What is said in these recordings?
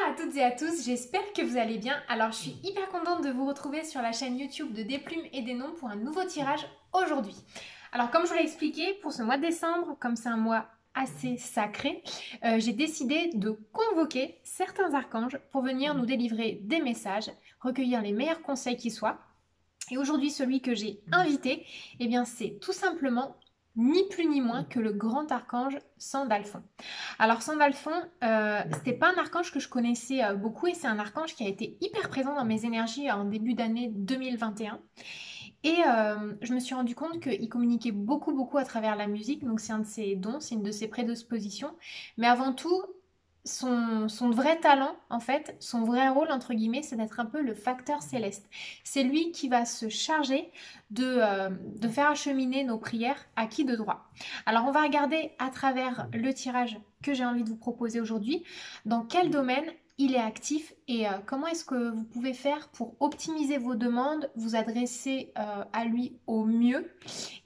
à toutes et à tous, j'espère que vous allez bien. Alors je suis hyper contente de vous retrouver sur la chaîne YouTube de Des Plumes et des Noms pour un nouveau tirage aujourd'hui. Alors comme je vous l'ai expliqué, pour ce mois de décembre, comme c'est un mois assez sacré, j'ai décidé de convoquer certains archanges pour venir nous délivrer des messages, recueillir les meilleurs conseils qui soient. Et aujourd'hui, celui que j'ai invité, eh bien c'est tout simplement ni plus ni moins que le grand archange Sandalphon. Alors Sandalphon, c'était pas un archange que je connaissais beaucoup et c'est un archange qui a été hyper présent dans mes énergies en début d'année 2021. Et je me suis rendu compte qu'il communiquait beaucoup à travers la musique, donc c'est un de ses dons, c'est une de ses prédispositions. Mais avant tout, son vrai talent, en fait, son vrai rôle, entre guillemets, c'est d'être un peu le facteur céleste. C'est lui qui va se charger de faire acheminer nos prières à qui de droit. Alors on va regarder à travers le tirage que j'ai envie de vous proposer aujourd'hui, dans quel domaine il est actif et comment est-ce que vous pouvez faire pour optimiser vos demandes, vous adresser à lui au mieux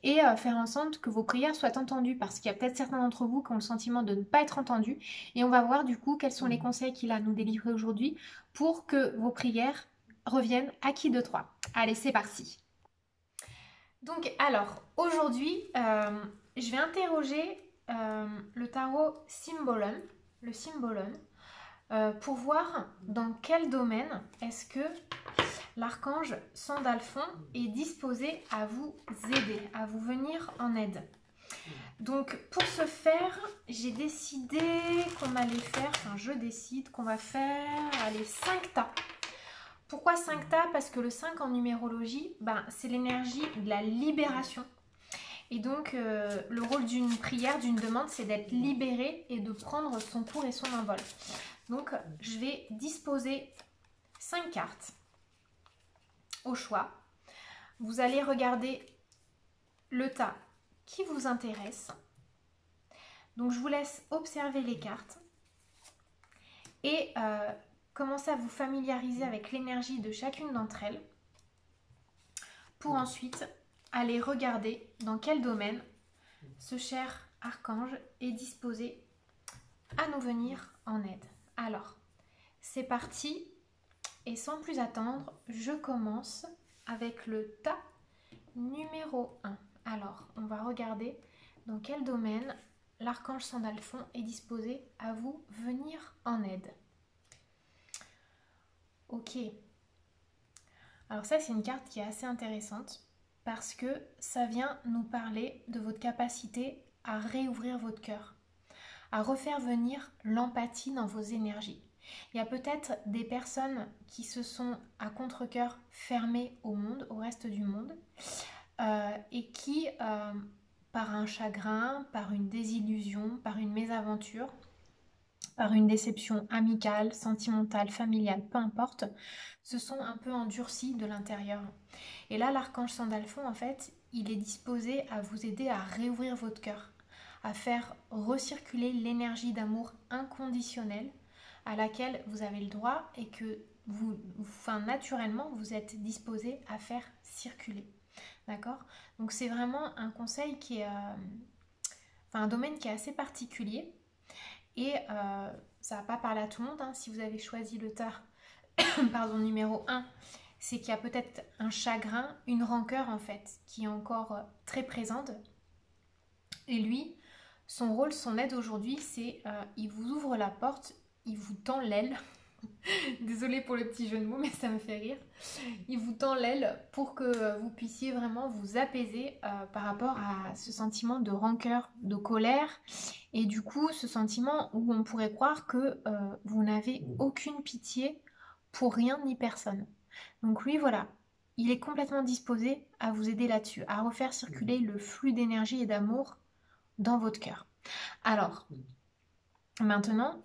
et faire en sorte que vos prières soient entendues parce qu'il y a peut-être certains d'entre vous qui ont le sentiment de ne pas être entendus et on va voir du coup quels sont les conseils qu'il a à nous délivrer aujourd'hui pour que vos prières reviennent à qui de trois. Allez, c'est parti. Donc alors, aujourd'hui, je vais interroger le tarot Symbolon, le Symbolon, pour voir dans quel domaine est-ce que l'archange Sandalphon est disposé à vous aider, à vous venir en aide. Donc pour ce faire, j'ai décidé qu'on allait faire, enfin je décide qu'on va faire, allez, 5 tas. Pourquoi 5 tas? Parce que le 5 en numérologie, c'est l'énergie de la libération. Et donc, le rôle d'une prière, d'une demande, c'est d'être libéré et de prendre son cours et son envol. Donc, je vais disposer 5 cartes au choix. Vous allez regarder le tas qui vous intéresse. Donc, je vous laisse observer les cartes et commencer à vous familiariser avec l'énergie de chacune d'entre elles pour ensuite aller regarder dans quel domaine ce cher archange est disposé à nous venir en aide. Alors, c'est parti et sans plus attendre, je commence avec le tas numéro 1. Alors, on va regarder dans quel domaine l'archange Sandalphon est disposé à vous venir en aide. Ok. Alors ça, c'est une carte qui est assez intéressante parce que ça vient nous parler de votre capacité à réouvrir votre cœur, à refaire venir l'empathie dans vos énergies. Il y a peut-être des personnes qui se sont à contre-cœur fermées au monde, au reste du monde, et qui, par un chagrin, par une désillusion, par une mésaventure, par une déception amicale, sentimentale, familiale, peu importe, se sont un peu endurcis de l'intérieur. Et là, l'archange Sandalphon, en fait, il est disposé à vous aider à réouvrir votre cœur, à faire recirculer l'énergie d'amour inconditionnel à laquelle vous avez le droit et que vous, naturellement, vous êtes disposé à faire circuler. D'accord? Donc c'est vraiment un conseil qui est... un domaine qui est assez particulier. Et ça va pas parler à tout le monde, hein. Si vous avez choisi le tas numéro 1, c'est qu'il y a peut-être un chagrin, une rancœur en fait, qui est encore très présente. Et lui, son rôle, son aide aujourd'hui, c'est il vous ouvre la porte, il vous tend l'aile. Désolée pour le petit jeu de mots, mais ça me fait rire. Il vous tend l'aile pour que vous puissiez vraiment vous apaiser par rapport à ce sentiment de rancœur, de colère. Et du coup, ce sentiment où on pourrait croire que vous n'avez aucune pitié pour rien ni personne. Donc lui, voilà, il est complètement disposé à vous aider là-dessus, à refaire circuler le flux d'énergie et d'amour dans votre cœur. Alors, maintenant,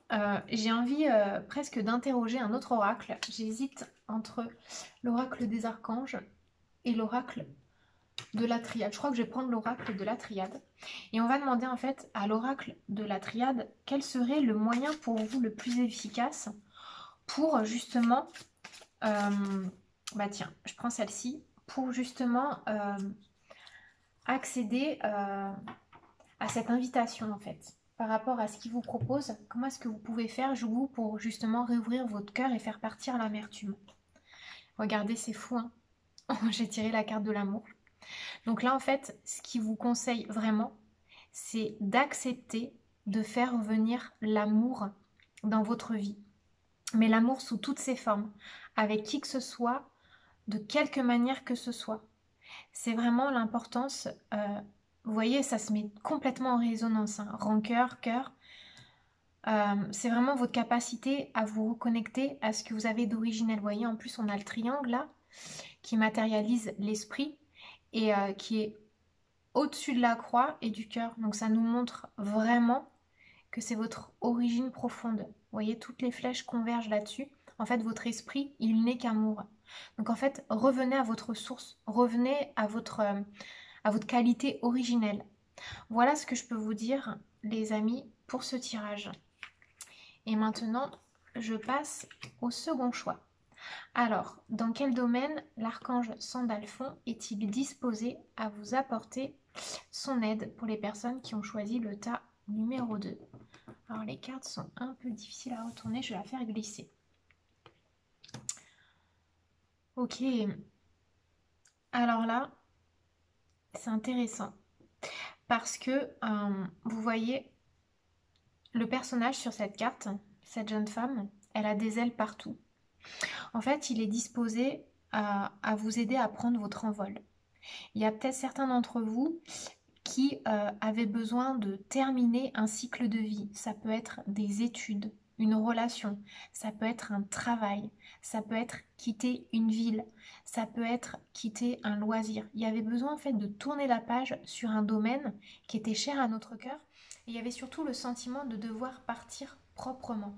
j'ai envie presque d'interroger un autre oracle. J'hésite entre l'oracle des archanges et l'oracle de la triade. Je crois que je vais prendre l'oracle de la triade. Et on va demander en fait à l'oracle de la triade quel serait le moyen pour vous le plus efficace pour justement... tiens, je prends celle-ci pour justement accéder à cette invitation en fait. par rapport à ce qu'il vous propose. Comment est-ce que vous pouvez faire, vous, pour justement réouvrir votre cœur et faire partir l'amertume? Regardez, c'est fou, hein. J'ai tiré la carte de l'amour. Donc là, en fait, ce qu'il vous conseille vraiment, c'est d'accepter de faire venir l'amour dans votre vie. Mais l'amour sous toutes ses formes, avec qui que ce soit, de quelque manière que ce soit. C'est vraiment l'importance, vous voyez, ça se met complètement en résonance, hein. Rancœur, cœur. C'est vraiment votre capacité à vous reconnecter à ce que vous avez d'originel. Vous voyez, en plus, on a le triangle là, qui matérialise l'esprit et qui est au-dessus de la croix et du cœur. Donc ça nous montre vraiment que c'est votre origine profonde. Vous voyez, toutes les flèches convergent là-dessus. En fait, votre esprit, il n'est qu'amour. Donc en fait, revenez à votre source, revenez à votre qualité originelle. Voilà ce que je peux vous dire, les amis, pour ce tirage. Et maintenant, je passe au second choix. Alors, dans quel domaine l'archange Sandalphon est-il disposé à vous apporter son aide pour les personnes qui ont choisi le tas numéro 2? Alors, les cartes sont un peu difficiles à retourner, je vais la faire glisser. Ok. Alors là, c'est intéressant parce que vous voyez le personnage sur cette carte, cette jeune femme, elle a des ailes partout. En fait, il est disposé à vous aider à prendre votre envol. Il y a peut-être certains d'entre vous qui avaient besoin de terminer un cycle de vie. Ça peut être des études, une relation, ça peut être un travail, ça peut être quitter une ville, ça peut être quitter un loisir. Il y avait besoin en fait de tourner la page sur un domaine qui était cher à notre cœur. Et il y avait surtout le sentiment de devoir partir proprement.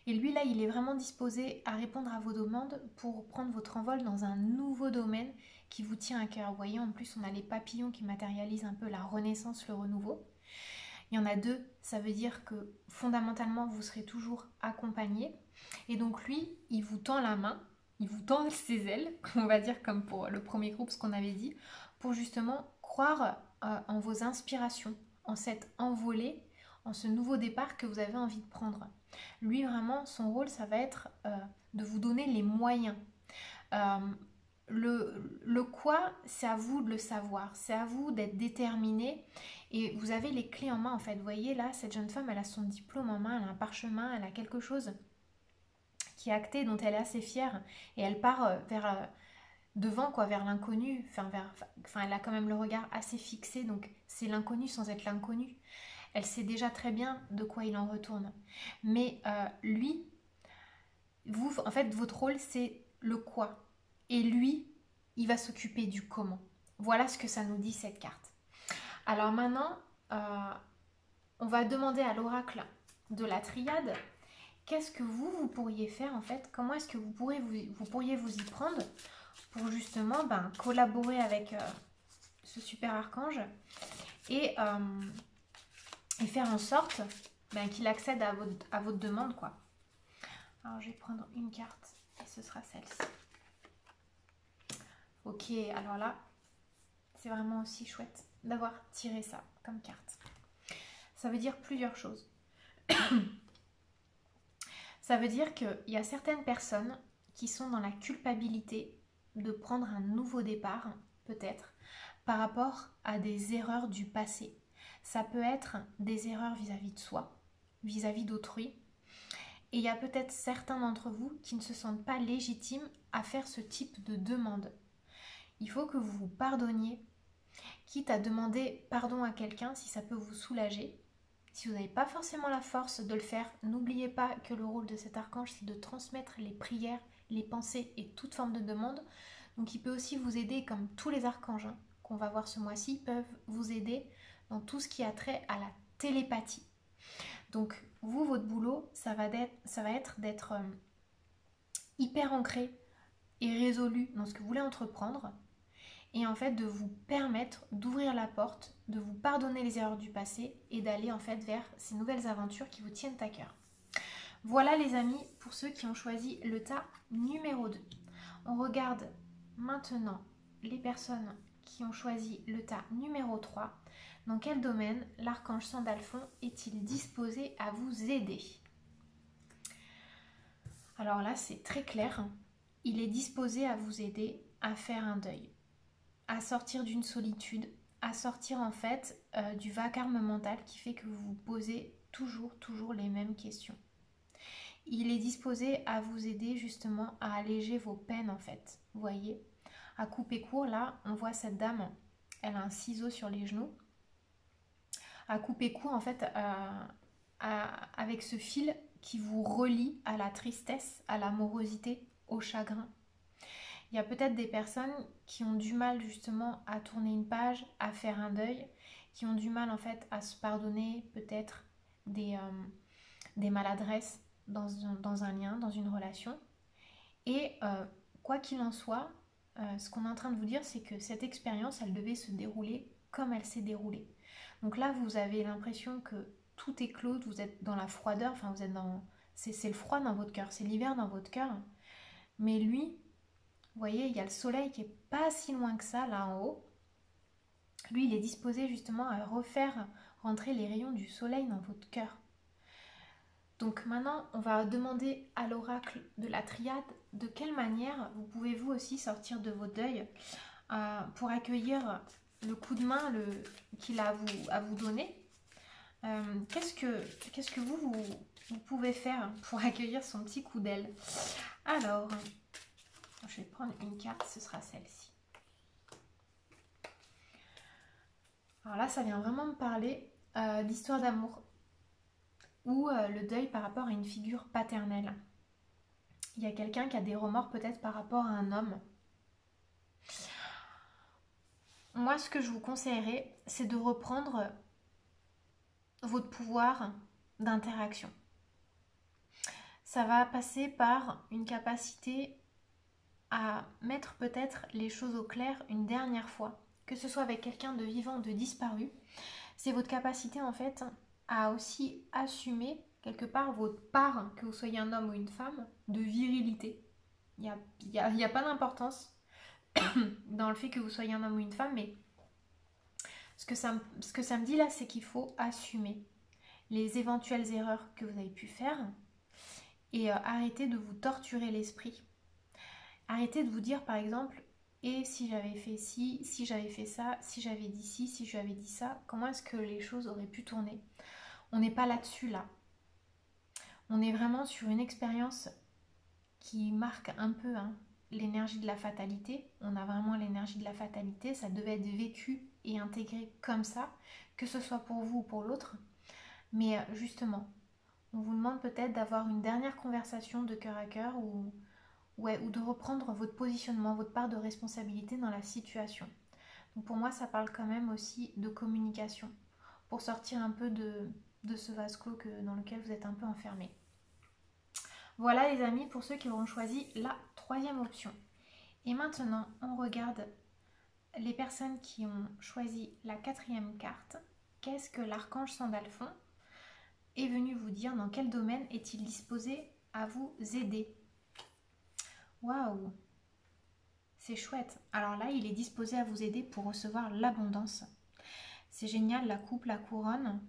Et lui, là, il est vraiment disposé à répondre à vos demandes pour prendre votre envol dans un nouveau domaine qui vous tient à cœur. Vous voyez, en plus, on a les papillons qui matérialisent un peu la renaissance, le renouveau. Il y en a deux, ça veut dire que fondamentalement, vous serez toujours accompagné. Et donc lui, il vous tend la main, il vous tend ses ailes, on va dire comme pour le premier groupe, ce qu'on avait dit, pour justement croire en vos inspirations, en cette envolée, en ce nouveau départ que vous avez envie de prendre. Lui, vraiment, son rôle, ça va être de vous donner les moyens. Le quoi, c'est à vous de le savoir, c'est à vous d'être déterminé et vous avez les clés en main en fait. Vous voyez là, cette jeune femme, elle a son diplôme en main, elle a un parchemin, elle a quelque chose qui est acté, dont elle est assez fière et elle part vers devant quoi, vers l'inconnu. Enfin, elle a quand même le regard assez fixé, donc c'est l'inconnu sans être l'inconnu. Elle sait déjà très bien de quoi il en retourne. Mais lui, vous, en fait, votre rôle, c'est le quoi. Et lui, il va s'occuper du comment. Voilà ce que ça nous dit, cette carte. Alors maintenant, on va demander à l'oracle de la triade, qu'est-ce que vous pourriez faire, en fait? Comment est-ce que vous pourriez vous y prendre pour justement collaborer avec ce super archange et faire en sorte qu'il accède à votre demande, quoi. Alors, je vais prendre une carte et ce sera celle-ci. Ok, alors là, c'est vraiment aussi chouette d'avoir tiré ça comme carte. Ça veut dire plusieurs choses. Ça veut dire qu'il y a certaines personnes qui sont dans la culpabilité de prendre un nouveau départ, peut-être, par rapport à des erreurs du passé. Ça peut être des erreurs vis-à-vis de soi, vis-à-vis d'autrui. Et il y a peut-être certains d'entre vous qui ne se sentent pas légitimes à faire ce type de demande. Il faut que vous vous pardonniez, quitte à demander pardon à quelqu'un si ça peut vous soulager. Si vous n'avez pas forcément la force de le faire, n'oubliez pas que le rôle de cet archange, c'est de transmettre les prières, les pensées et toute forme de demande. Donc il peut aussi vous aider, comme tous les archanges qu'on va voir ce mois-ci, peuvent vous aider dans tout ce qui a trait à la télépathie. Donc vous, votre boulot, ça va être d'être hyper ancré et résolu dans ce que vous voulez entreprendre et en fait de vous permettre d'ouvrir la porte, de vous pardonner les erreurs du passé et d'aller en fait vers ces nouvelles aventures qui vous tiennent à cœur. Voilà les amis pour ceux qui ont choisi le tas numéro 2. On regarde maintenant les personnes qui ont choisi le tas numéro 3, dans quel domaine l'archange Sandalphon est-il disposé à vous aider? Alors là, c'est très clair. Il est disposé à vous aider à faire un deuil, à sortir d'une solitude, à sortir en fait du vacarme mental qui fait que vous vous posez toujours les mêmes questions. Il est disposé à vous aider justement à alléger vos peines en fait. Vous voyez, à couper court, là, on voit cette dame, elle a un ciseau sur les genoux. À couper court en fait avec ce fil qui vous relie à la tristesse, à la morosité, au chagrin. Il y a peut-être des personnes qui ont du mal justement à tourner une page, à faire un deuil, qui ont du mal en fait à se pardonner peut-être des maladresses dans un lien, dans une relation. Et quoi qu'il en soit, ce qu'on est en train de vous dire, c'est que cette expérience, elle devait se dérouler comme elle s'est déroulée. Donc là, vous avez l'impression que tout est clos, vous êtes dans la froideur, enfin vous êtes dans... C'est le froid dans votre cœur, c'est l'hiver dans votre cœur. Mais lui, vous voyez, il y a le soleil qui est pas si loin que ça, là en haut. Lui, il est disposé justement à refaire rentrer les rayons du soleil dans votre cœur. Donc maintenant, on va demander à l'oracle de la triade de quelle manière vous pouvez vous aussi sortir de vos deuils pour accueillir le coup de main qu'il a à vous donner. Qu'est-ce que vous pouvez faire pour accueillir son petit coup d'aile? Alors, je vais prendre une carte, ce sera celle-ci. Alors là, ça vient vraiment me parler d'histoire d'amour ou le deuil par rapport à une figure paternelle. Il y a quelqu'un qui a des remords peut-être par rapport à un homme. Moi, ce que je vous conseillerais, c'est de reprendre votre pouvoir d'interaction. Ça va passer par une capacité à mettre peut-être les choses au clair une dernière fois, que ce soit avec quelqu'un de vivant ou de disparu. C'est votre capacité en fait à aussi assumer quelque part votre part, que vous soyez un homme ou une femme, de virilité. Il n'y a pas d'importance dans le fait que vous soyez un homme ou une femme, mais ce que ça me dit là, c'est qu'il faut assumer les éventuelles erreurs que vous avez pu faire et arrêter de vous torturer l'esprit. Arrêtez de vous dire par exemple, et si j'avais fait ci, si j'avais fait ça, si j'avais dit ci, si j'avais dit ça, comment est-ce que les choses auraient pu tourner? On n'est pas là-dessus là. On est vraiment sur une expérience qui marque un peu l'énergie de la fatalité. On a vraiment l'énergie de la fatalité, ça devait être vécu et intégré comme ça, que ce soit pour vous ou pour l'autre. Mais justement, on vous demande peut-être d'avoir une dernière conversation de cœur à cœur ou de reprendre votre positionnement, votre part de responsabilité dans la situation. Donc pour moi, ça parle quand même aussi de communication, pour sortir un peu de ce vase clos dans lequel vous êtes un peu enfermé. Voilà les amis, pour ceux qui auront choisi la troisième option. Et maintenant, on regarde les personnes qui ont choisi la quatrième carte. Qu'est-ce que l'archange Sandalphon est venu vous dire? Dans quel domaine est-il disposé à vous aider? Waouh, c'est chouette. Alors là, il est disposé à vous aider pour recevoir l'abondance. C'est génial, la coupe, la couronne,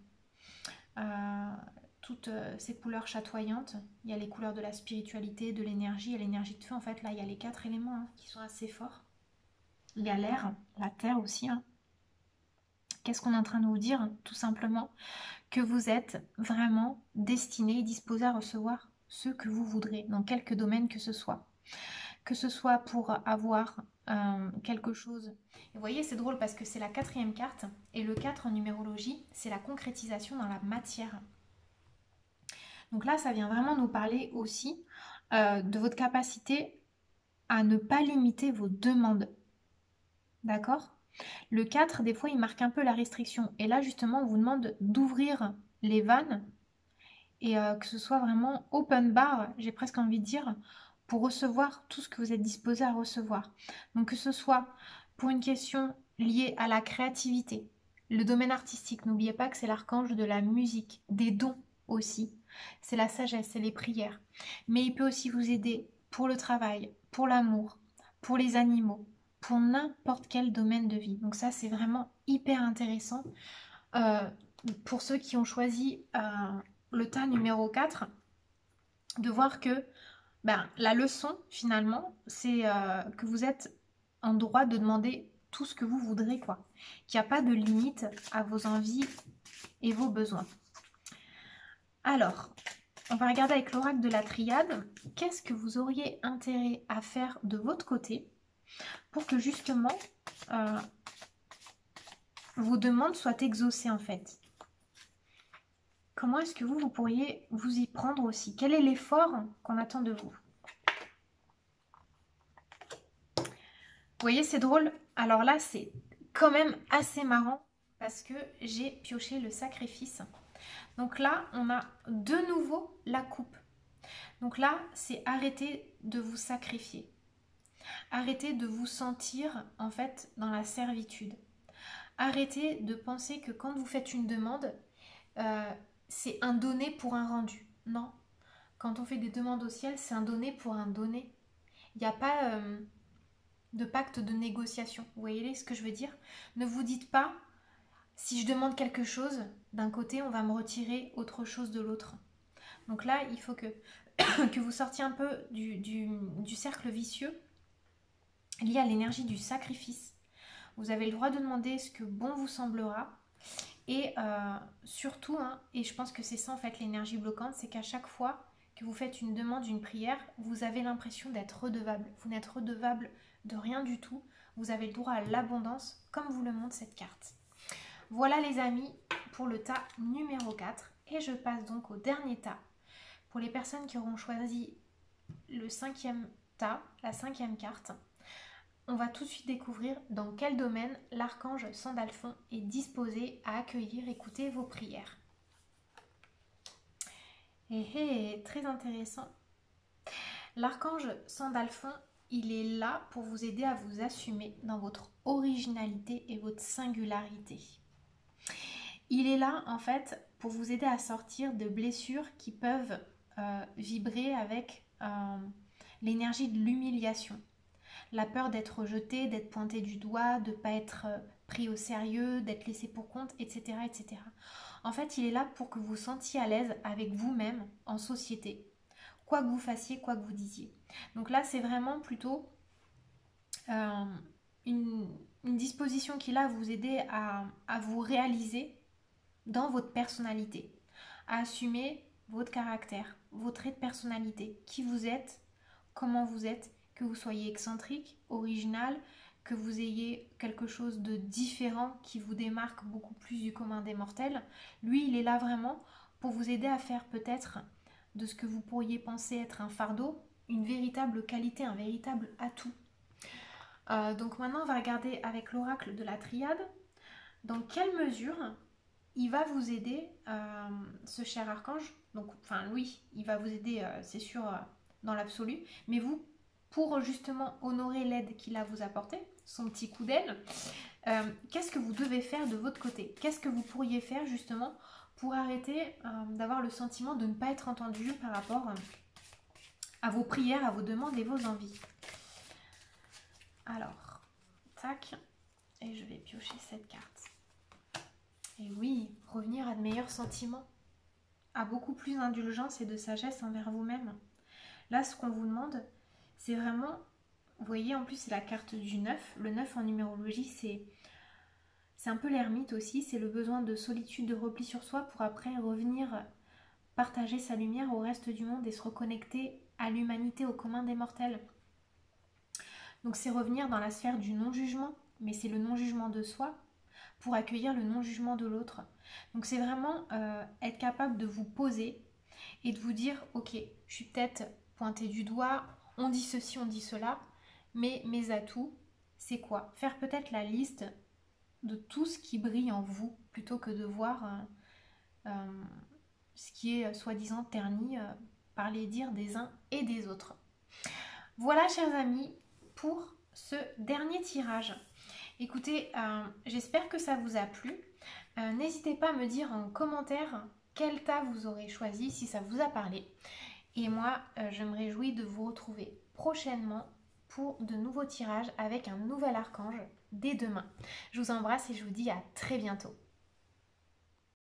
toutes ces couleurs chatoyantes. Il y a les couleurs de la spiritualité, de l'énergie et l'énergie de feu. En fait, là, il y a les 4 éléments qui sont assez forts. Il y a l'air, la terre aussi. Qu'est-ce qu'on est en train de vous dire? Tout simplement que vous êtes vraiment destiné et disposé à recevoir ce que vous voudrez, dans quelque domaine que ce soit. Que ce soit pour avoir quelque chose. Et vous voyez, c'est drôle parce que c'est la quatrième carte et le 4 en numérologie, c'est la concrétisation dans la matière. Donc là, ça vient vraiment nous parler aussi de votre capacité à ne pas limiter vos demandes. D'accord? Le 4, des fois, il marque un peu la restriction. Et là, justement, on vous demande d'ouvrir les vannes et que ce soit vraiment open bar, j'ai presque envie de dire, pour recevoir tout ce que vous êtes disposé à recevoir. Donc que ce soit pour une question liée à la créativité, le domaine artistique, n'oubliez pas que c'est l'archange de la musique, des dons aussi, c'est la sagesse, c'est les prières. Mais il peut aussi vous aider pour le travail, pour l'amour, pour les animaux, pour n'importe quel domaine de vie. Donc ça, c'est vraiment hyper intéressant. Pour ceux qui ont choisi le tas numéro 4, de voir que la leçon, finalement, c'est que vous êtes en droit de demander tout ce que vous voudrez, quoi. Qu'il n'y a pas de limite à vos envies et vos besoins. Alors, on va regarder avec l'oracle de la triade, qu'est-ce que vous auriez intérêt à faire de votre côté pour que justement vos demandes soient exaucées en fait. Comment est-ce que vous pourriez vous y prendre aussi? Quel est l'effort qu'on attend de vous? Vous voyez, c'est drôle. Alors là, c'est quand même assez marrant parce que j'ai pioché le sacrifice. Donc là, on a de nouveau la coupe. Donc là, c'est arrêter de vous sacrifier. Arrêtez de vous sentir en fait dans la servitude. Arrêtez de penser que quand vous faites une demande, c'est un donné pour un rendu. Non. Quand on fait des demandes au ciel, c'est un donné pour un donné. Il n'y a pas de pacte de négociation. Vous voyez ce que je veux dire? Ne vous dites pas, si je demande quelque chose, d'un côté, on va me retirer autre chose de l'autre. Donc là, il faut que, que vous sortiez un peu du cercle vicieux lié à l'énergie du sacrifice. Vous avez le droit de demander ce que bon vous semblera. Et surtout, et je pense que c'est ça en fait l'énergie bloquante, c'est qu'à chaque fois que vous faites une demande, une prière, vous avez l'impression d'être redevable. Vous n'êtes redevable de rien du tout. Vous avez le droit à l'abondance, comme vous le montre cette carte. Voilà les amis, pour le tas numéro 4. Et je passe donc au dernier tas. Pour les personnes qui auront choisi le 5e tas, la 5e carte, on va tout de suite découvrir dans quel domaine l'archange Sandalphon est disposé à accueillir, écouter vos prières. Très intéressant. L'archange Sandalphon, il est là pour vous aider à vous assumer dans votre originalité et votre singularité. Il est là en fait pour vous aider à sortir de blessures qui peuvent vibrer avec l'énergie de l'humiliation. La peur d'être rejeté, d'être pointé du doigt, de ne pas être pris au sérieux, d'être laissé pour compte, etc., etc. En fait, il est là pour que vous vous sentiez à l'aise avec vous-même en société, quoi que vous fassiez, quoi que vous disiez. Donc là, c'est vraiment plutôt une disposition qui est là à vous aider à vous réaliser dans votre personnalité, à assumer votre caractère, vos traits de personnalité, qui vous êtes, comment vous êtes, que vous soyez excentrique, original, que vous ayez quelque chose de différent qui vous démarque beaucoup plus du commun des mortels. Lui, il est là vraiment pour vous aider à faire peut-être de ce que vous pourriez penser être un fardeau, une véritable qualité, un véritable atout. Donc maintenant, on va regarder avec l'oracle de la triade dans quelle mesure il va vous aider, ce cher archange. Donc, enfin, lui, il va vous aider, c'est sûr, dans l'absolu. Mais vous, pour justement honorer l'aide qu'il a vous apportée, son petit coup d'aile, qu'est-ce que vous devez faire de votre côté? Qu'est-ce que vous pourriez faire justement pour arrêter d'avoir le sentiment de ne pas être entendu par rapport à vos prières, à vos demandes et vos envies? Alors, tac, et je vais piocher cette carte. Et oui, revenir à de meilleurs sentiments, à beaucoup plus d'indulgence et de sagesse envers vous-même. Là, ce qu'on vous demande, c'est vraiment, vous voyez, en plus, c'est la carte du 9. Le 9 en numérologie, c'est un peu l'ermite aussi. C'est le besoin de solitude, de repli sur soi pour après revenir partager sa lumière au reste du monde et se reconnecter à l'humanité, au commun des mortels. Donc, c'est revenir dans la sphère du non-jugement, mais c'est le non-jugement de soi pour accueillir le non-jugement de l'autre. Donc, c'est vraiment être capable de vous poser et de vous dire, ok, je suis peut-être pointé du doigt, on dit ceci, on dit cela, mais mes atouts, c'est quoi? Faire peut-être la liste de tout ce qui brille en vous, plutôt que de voir ce qui est soi-disant terni par les dires des uns et des autres. Voilà, chers amis, pour ce dernier tirage. Écoutez, j'espère que ça vous a plu. N'hésitez pas à me dire en commentaire quel tas vous aurez choisi, si ça vous a parlé. Et moi, je me réjouis de vous retrouver prochainement pour de nouveaux tirages avec un nouvel archange dès demain. Je vous embrasse et je vous dis à très bientôt.